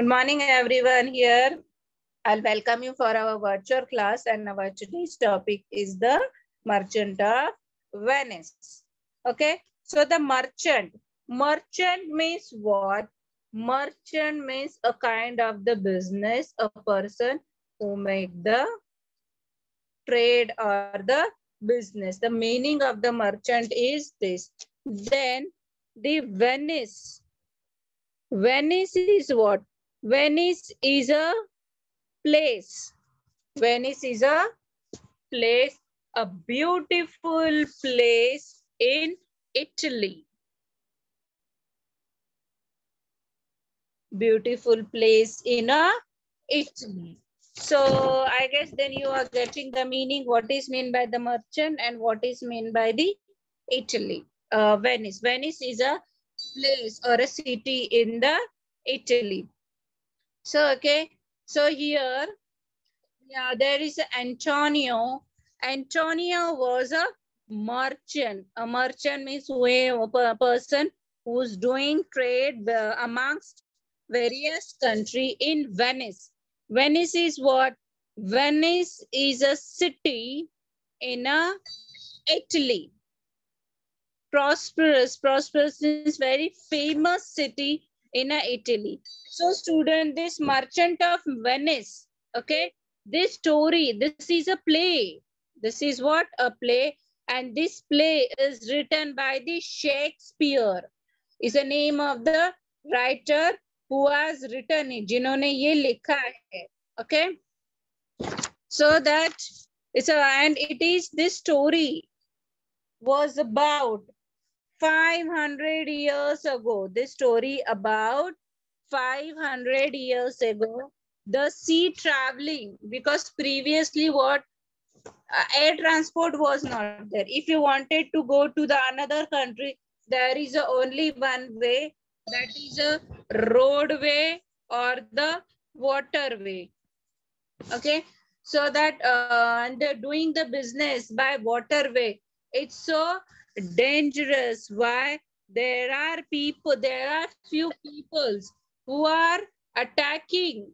Good morning, everyone. Here, I'll welcome you for our virtual class, and our today's topic is the Merchant of Venice. Okay, so the merchant. Merchant means what? Merchant means a kind of the business, a person who make the trade or the business. The meaning of the merchant is this. Then the Venice. Venice is what? Venice is a place. Venice is a place, a beautiful place in Italy. Beautiful place in Italy. So I guess then you are getting the meaning, what is meant by the merchant and what is meant by the Italy. Venice. Venice is a place or a city in the Italy. So, okay. So here, yeah, there is Antonio. Antonio was a merchant. A merchant means a person who's doing trade amongst various country in Venice. Venice is what? Venice is a city in Italy. Prosperous is very famous city in Italy. So student, this Merchant of Venice, okay, this story, this is a play. This is what? A play. And this play is written by the Shakespeare. Is the name of the writer who has written it. जिन्होंने ये लिखा है. Okay. So that it's a, and it is this story was about 500 years ago. This story about 500 years ago. The sea traveling, because previously what? Air transport was not there. If you wanted to go to the another country, there is only one way, that is a roadway or the waterway. Okay, so that and doing the business by waterway, it's so dangerous. Why? There are people, there are few peoples who are attacking,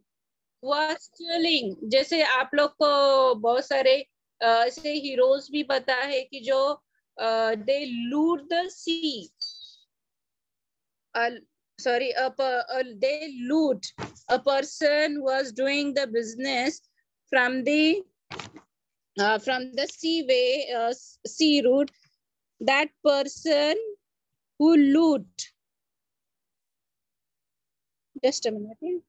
who are stealing. जैसे आप लोग को बहुत सारे ऐसे heroes भी पता है कि जो they loot the sea. Sorry, they loot. A person was doing the business from the seaway, sea route. That person who loot. Just a minute.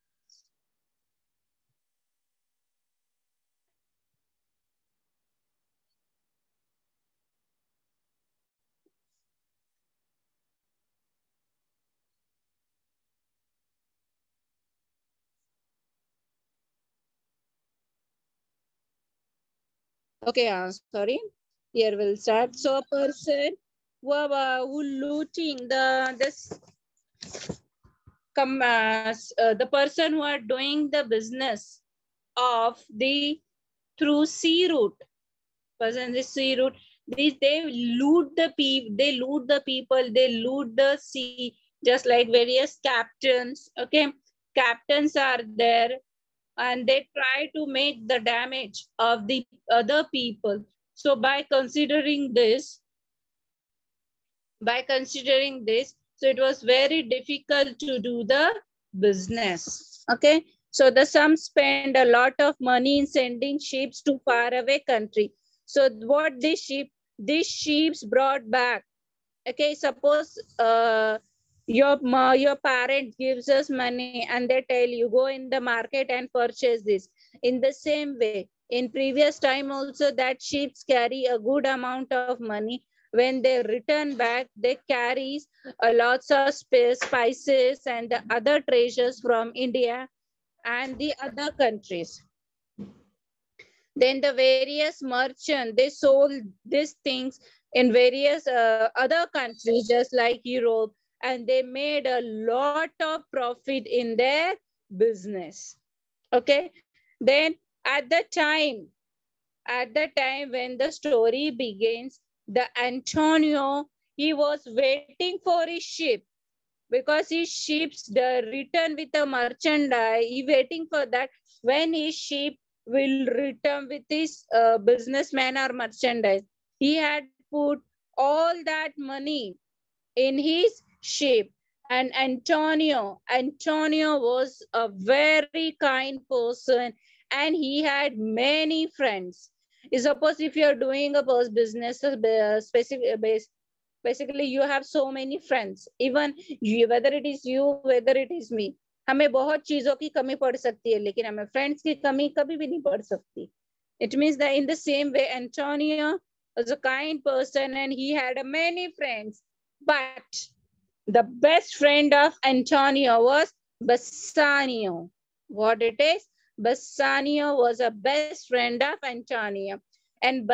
Okay, sorry. Here we'll start. So a person who looting the person who are doing the business of the through sea route. Person the sea route. They loot the people. They loot the people. They loot the sea. Just like various captains. Okay, captains are there, and they try to make the damage of the other people. So by considering this, so it was very difficult to do the business. Okay, so the some spend a lot of money in sending ships to faraway country. So what these ships brought back. Okay, suppose your parent gives us money and they tell you go in the market and purchase this. In the same way, in previous time also, that ships carry a good amount of money. When they return back, they carry lots of spices and the other treasures from India and the other countries. Then the various merchants, they sold these things in various other countries, just like Europe, and they made a lot of profit in their business. Okay, then at the time when the story begins, the Antonio, he was waiting for his ship. because his ships return with a merchandise. He waiting for that when his ship will return with his businessman or merchandise. He had put all that money in his ship. And Antonio was a very kind person, and he had many friends. Suppose if you're doing a business specific base, basically you have so many friends, even you, whether it is you, whether it is me, हमें बहुत चीजों की कमी पड़ सकती है, लेकिन हमें फ्रेंड्स की कमी कभी भी नहीं पड़ सकती. It means that in the same way, Antonio was a kind person and he had many friends. But the best friend of Antonio was Bassanio. What it is? Bassanio was a best friend of Antonio. And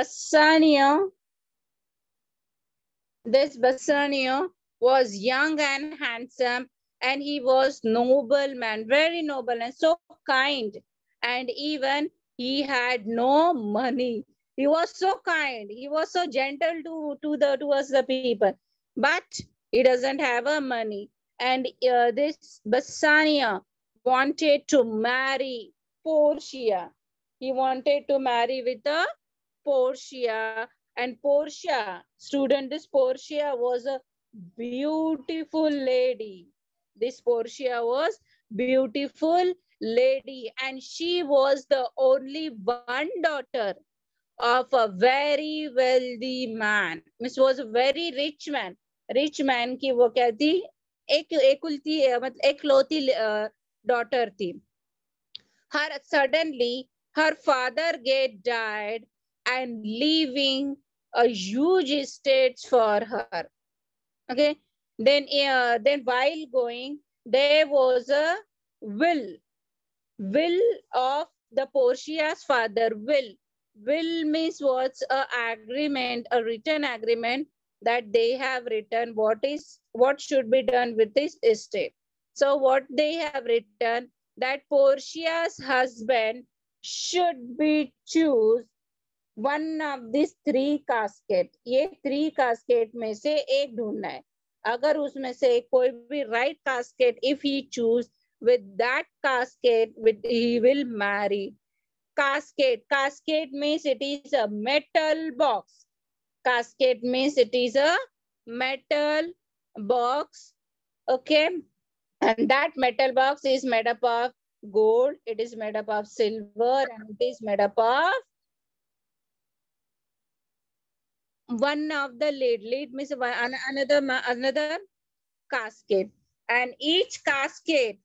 this Bassanio was young and handsome, and he was noble man, very noble and so kind. And even he had no money. He was so kind. He was so gentle towards the people. But he doesn't have a money. And this Bassanio wanted to marry Portia. He wanted to marry with a Portia. And Portia, student, this Portia was a beautiful lady. This Portia was beautiful lady, and she was the only one daughter of a very wealthy man. This was a very rich man. Rich man की वो क्या थी? मतलब एकलौती daughter थी. Suddenly her father died and leaving a huge estate for her. Okay. Then while going, there was a will of the Portia's father. Will means what's a agreement, a written agreement that they have written what should be done with this estate. So what they have written that Portia's husband should be choose one of these three casket. ये three casket में से एक ढूंढना है. अगर उसमें से कोई भी right casket, if he choose with that casket, he will marry. Casket means it is a metal box. Casket means it is a metal box. Okay. And that metal box is made up of gold, it is made up of silver, and it is made up of one of the lid means another casket, and each casket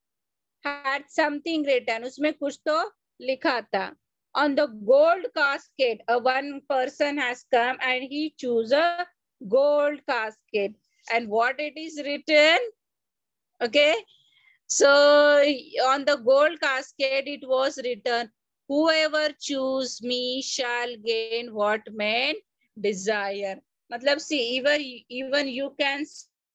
had something written. उसमें कुछ तो लिखा था. On the gold casket, one person has come and he choose a gold casket. And what it is written? Okay. So on the gold casket, it was written, whoever choose me shall gain what man desire. Matlab, see, even you can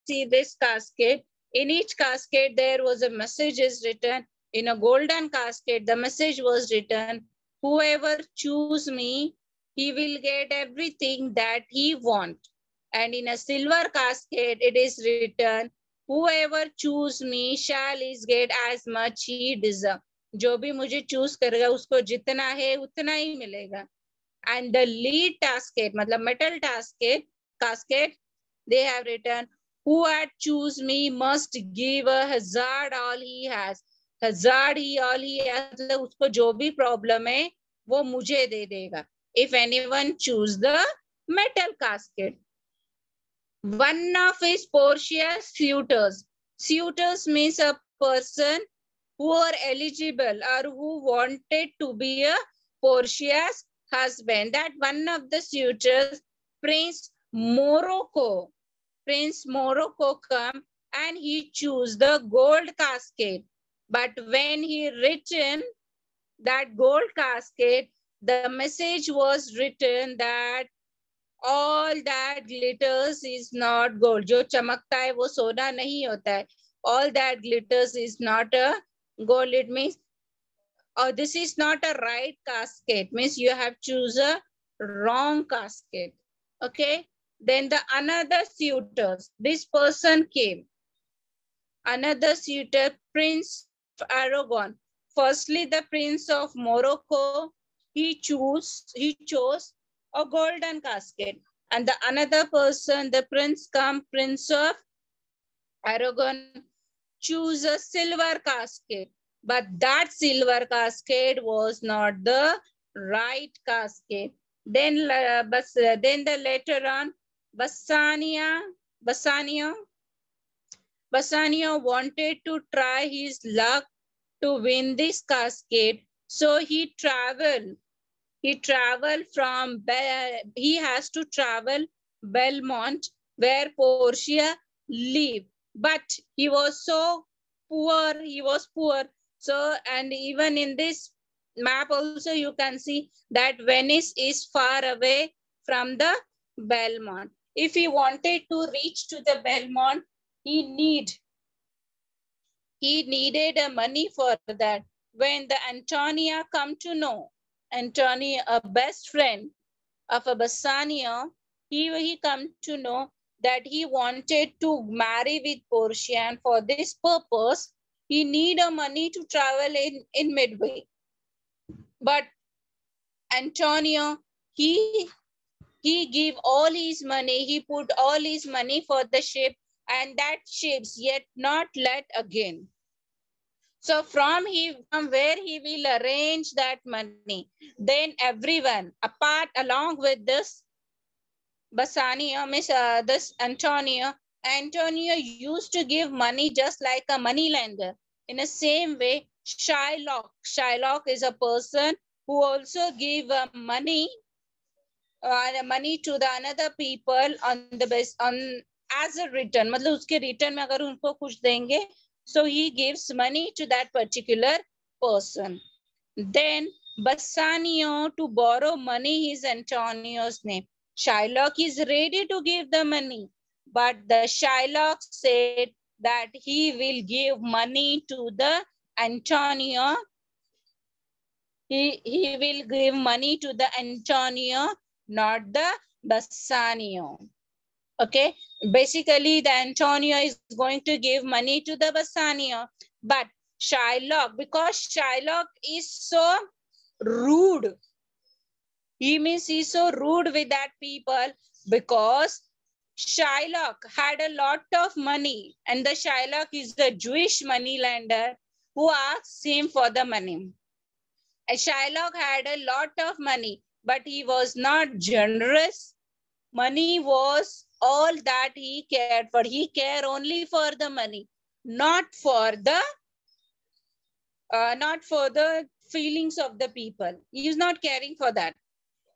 see this casket. In each casket, there was a message is written. In a golden casket, the message was written, whoever choose me, he will get everything that he want. And in a silver casket, it is written, whoever choose me shall is get as much he deserve. जो भी मुझे choose करेगा उसको जितना है उतना ही मिलेगा. And the lead casket, मतलब metal casket, they have written, who had choose me must give a hazard all he has. Hazard he all he has, मतलब उसको जो भी problem है वो मुझे दे देगा. If anyone choose the metal casket. One of his Portia's suitors means a person who are eligible or who wanted to be a Portia's husband. That one of the suitors, Prince Morocco come and he choose the gold casket. But when he written that gold casket, the message was written that all that glitters is not gold. जो चमकता है वो सोना नहीं होता है. All that glitters is not a gold. It means, this is not a right casket. Means you have choose a wrong casket. Okay. Then the another suitors. This person came. another suitor, Prince of Aragon. Firstly, the Prince of Morocco, he chose a golden casket. And the another person, the Prince of Aragon, choose a silver casket. But that silver casket was not the right casket. Then, then the later on, Bassanio wanted to try his luck to win this casket. So he traveled. He has to travel Belmont, where Portia lived. But he was so poor. He was poor. So, and even in this map also you can see that Venice is far away from the Belmont. If he wanted to reach to the Belmont, he needed money for that. When the Antonia come to know, Antonia, a best friend of a Bassanio, he come to know that he wanted to marry with Portia, and for this purpose, he need a money to travel in Midway. But Antonio, he gave all his money, he put all his money for the ship, and that ship's yet not let again. So from where he will arrange that money, then everyone apart along with this Bassanio, this Antonio used to give money just like a money lender. In the same way, Shylock is a person who also give money to the another people on the base on as a return. मतलब उसके return में अगर उनको कुछ देंगे, so he gives money to that particular person. Then Bassanio to borrow money is Antonio's name. Shylock is ready to give the money, but the Shylock said that he will give money to the Antonio. He will give money to the Antonio, not the Bassanio. Okay, basically the Antonio is going to give money to the Bassanio, but Shylock, because Shylock is so rude. He's so rude with that people because Shylock had a lot of money, and the Shylock is the Jewish money lender who asked him for the money. And Shylock had a lot of money, but he was not generous. Money was all that he cared for. He cared only for the money, not for the feelings of the people. He is not caring for that.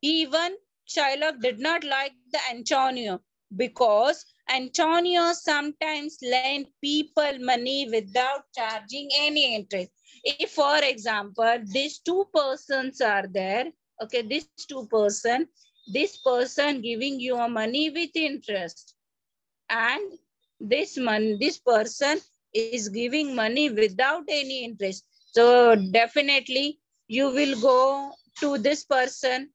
Even Shylock did not like the Antonio because Antonio sometimes lent people money without charging any interest. If, for example, these two persons are there, okay, this person giving you a money with interest, and this person is giving money without any interest. So definitely you will go to this person.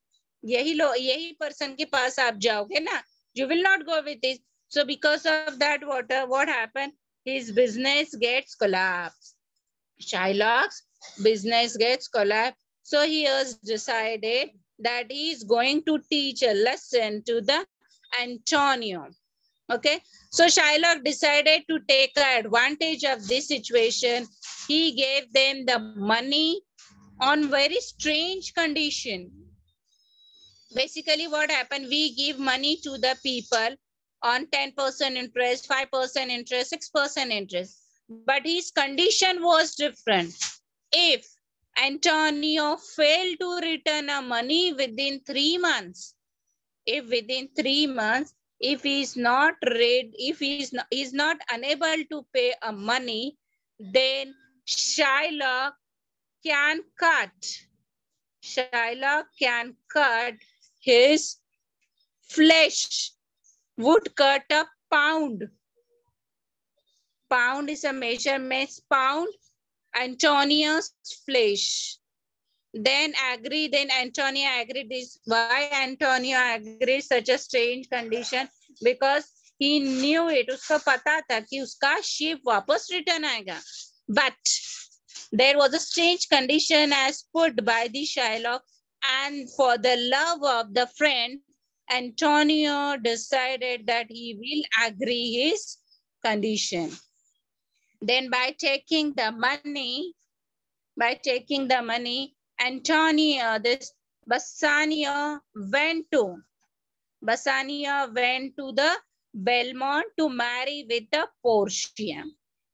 यही person के पास आप जाओगे ना. You will not go with this. So because of that, what happened? His business gets collapsed. Shylock's business gets collapsed. So he has decided that he is going to teach a lesson to the Antonio. Okay, so Shylock decided to take advantage of this situation. He gave them the money on very strange condition. Basically what happened, we give money to the people on 10% interest, 5% interest, 6% interest. But his condition was different. If Antonio failed to return a money within 3 months, if within 3 months, if he is not ready, if he is not unable to pay a money, then Shylock can cut his flesh, would cut a pound. Pound is a measurement, pound, Antonio's flesh. Then Antonio agreed this. Why Antonio agreed such a strange condition? Because He knew it. उसको पता था कि उसका ship वापस return आएगा. But there was a strange condition as put by the Shylock, and for the love of the friend, Antonio decided that he will agree his condition. Then by taking the money, Antonio, this Bassanio went to the Belmont to marry with the Portia.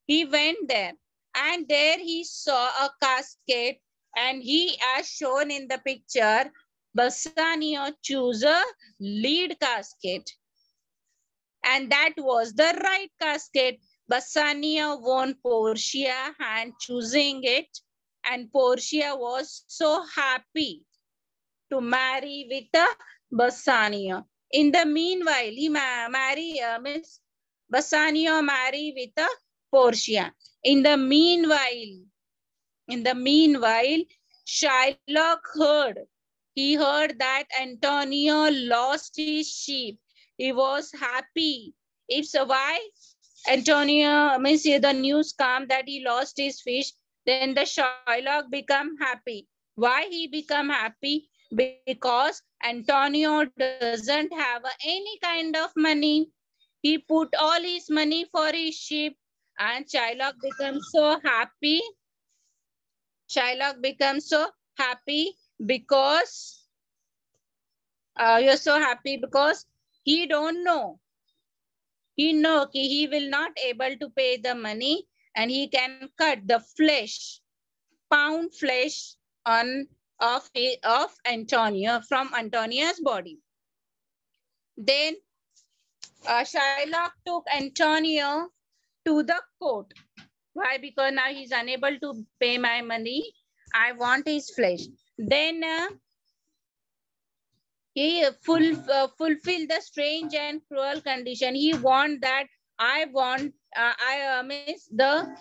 He went there, and there he saw a casket, and he, as shown in the picture, Bassanio chose a lead casket, and that was the right casket. Bassanio won Portia and choosing it, and Portia was so happy to marry with the Bassanio. In the meanwhile, he Miss Bassanio marry with the Portia. In the meanwhile, Shylock heard that Antonio lost his sheep. He was happy. If so, why? Antonio, means the news come that he lost his fish, then the Shylock become happy. Why he become happy? Because Antonio doesn't have any kind of money. He put all his money for his sheep, and Shylock becomes so happy. Shylock becomes so happy because you're so happy because he don't know. He know he will not able to pay the money, and he can cut the flesh, pound flesh of Antonio from Antonia's body. Then Shylock took Antonio to the court. Why? Because now he's unable to pay my money. I want his flesh. Then he fulfilled the strange and cruel condition. He want that miss the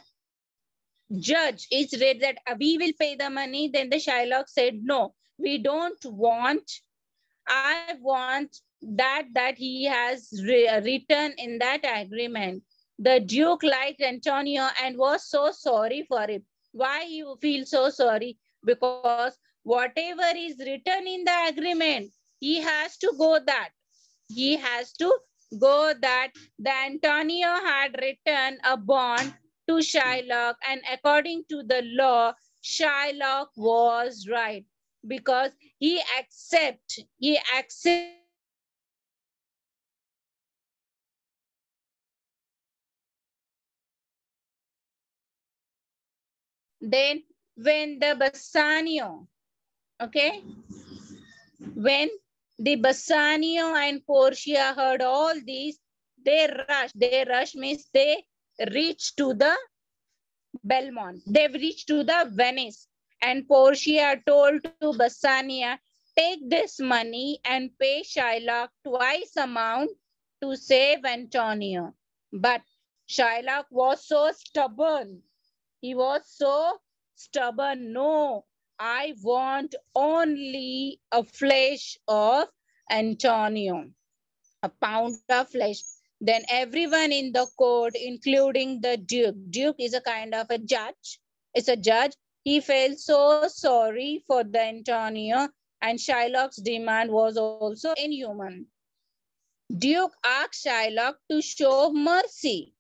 judge is read that we will pay the money. Then the Shylock said, no, we don't want. I want that he has written in that agreement. The Duke liked Antonio and was so sorry for him. Why you feel so sorry? Because whatever is written in the agreement, he has to go that. He has to go that the Antonio had written a bond to Shylock, and according to the law, Shylock was right because he accepts. Then when the Bassanio, okay, when the Bassanio and Portia heard all these, they rushed means they reached to the Belmont. They reached to the Venice, and Portia told to Bassanio, take this money and pay Shylock twice amount to save Antonio. But Shylock was so stubborn. He was so stubborn. No, I want only a flesh of Antonio, a pound of flesh. Then everyone in the court, including the Duke. Duke is a kind of a judge. It's a judge. He felt so sorry for the Antonio, and Shylock's demand was also inhuman. Duke asked Shylock to show mercy,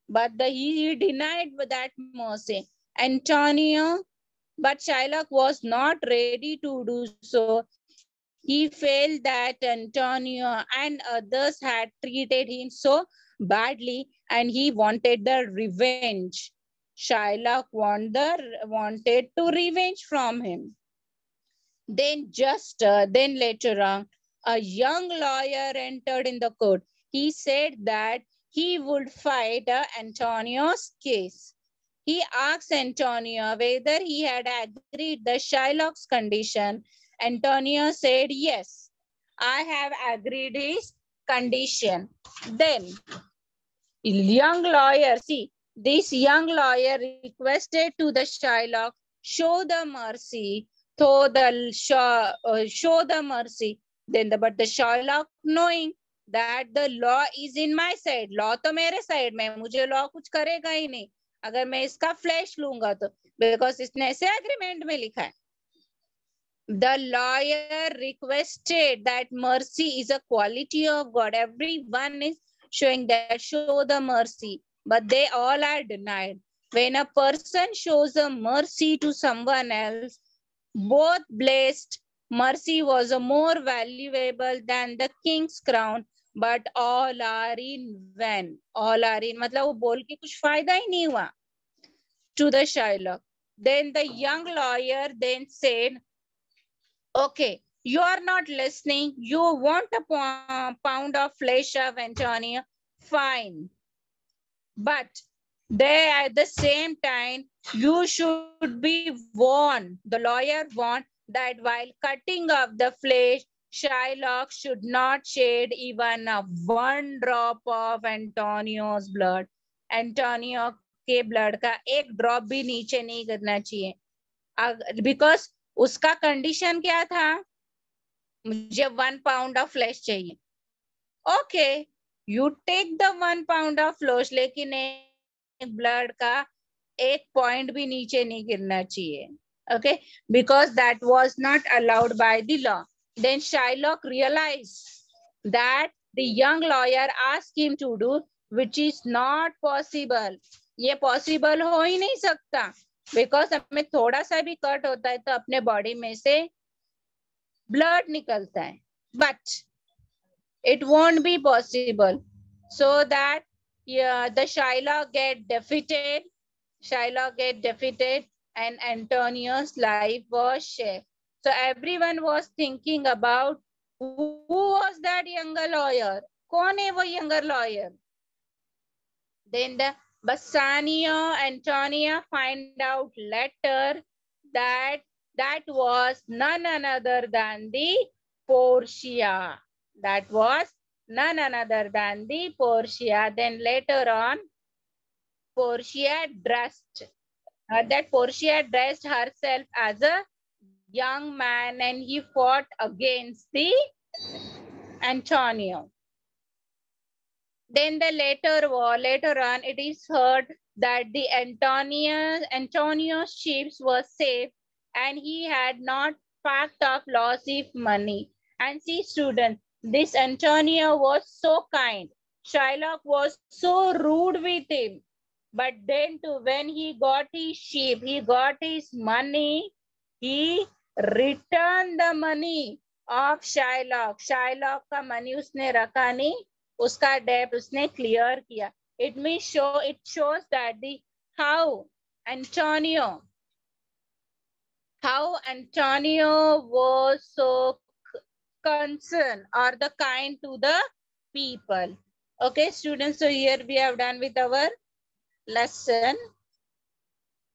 but he denied that mercy. But Shylock was not ready to do so. He felt that Antonio and others had treated him so badly, and he wanted the revenge. Shylock wanted to revenge from him. Then later on, a young lawyer entered in the court. He said that he would fight Antonio's case. He asked Antonio whether he had agreed the Shylock's condition. Antonio said, yes, I have agreed his condition. Then young lawyer, see, this young lawyer requested to the Shylock, show the mercy, show the mercy. But the Shylock, knowing that the law is in my side. Law तो मेरे side में, मुझे law कुछ करेगा ही नहीं अगर मैं इसका flesh लूंगा तो, because इसने ऐसे agreement में लिखा है. The lawyer requested that mercy is a quality of God. Everyone is showing that show the mercy, but they all are denied. When a person shows a mercy to someone else, both blessed, mercy was a more valuable than the king's crown, but all are in vain. All are in, मतलब वो बोल के कुछ फायदा ही नहीं हुआ. To the Shylock. Then the young lawyer then said, okay, you are not listening. You want a pound of flesh of Antonio. Fine. But there at the same time, you should be warned. The lawyer warned that while cutting off the flesh, Shylock should not shed even a one drop of Antonio's blood. Antonio के blood का एक drop भी नीचे नहीं करना चाहिए. Because उसका condition क्या था? मुझे 1 pound of flesh चाहिए. Okay, you take the 1 pound of flesh, लेकिन एक blood का एक point भी नीचे नहीं गिरना चाहिए. Okay, because that was not allowed by the law. Then Shylock realized that the young lawyer asked him to do, which is not possible. ये possible हो ही नहीं सकता. Because हमें थोड़ा सा भी कट होता है तो अपने बॉडी में से ब्लड निकलता है. But it won't be possible. So that the Shylock get defeated. Shylock get defeated and Antonio's life was shared. So everyone was thinking about who was that younger lawyer? कौन है वो younger lawyer? Then the Bassanio Antonia find out later that that was none other than the Portia. That was none other than the Portia. Then later on, Portia dressed herself as a young man and he fought against the Antonio. Then the later on, it is heard that the Antonio's ships were safe and he had not packed up lots of money. And see, students, this Antonio was so kind. Shylock was so rude with him. But then too, when he got his ship, he got his money, he returned the money of Shylock. Shylock का money उसने रखा नहीं, उसका debt उसने clear किया. It shows that how Antonio was so concerned or the kind to the people. Okay, students, so here we have done with our lesson.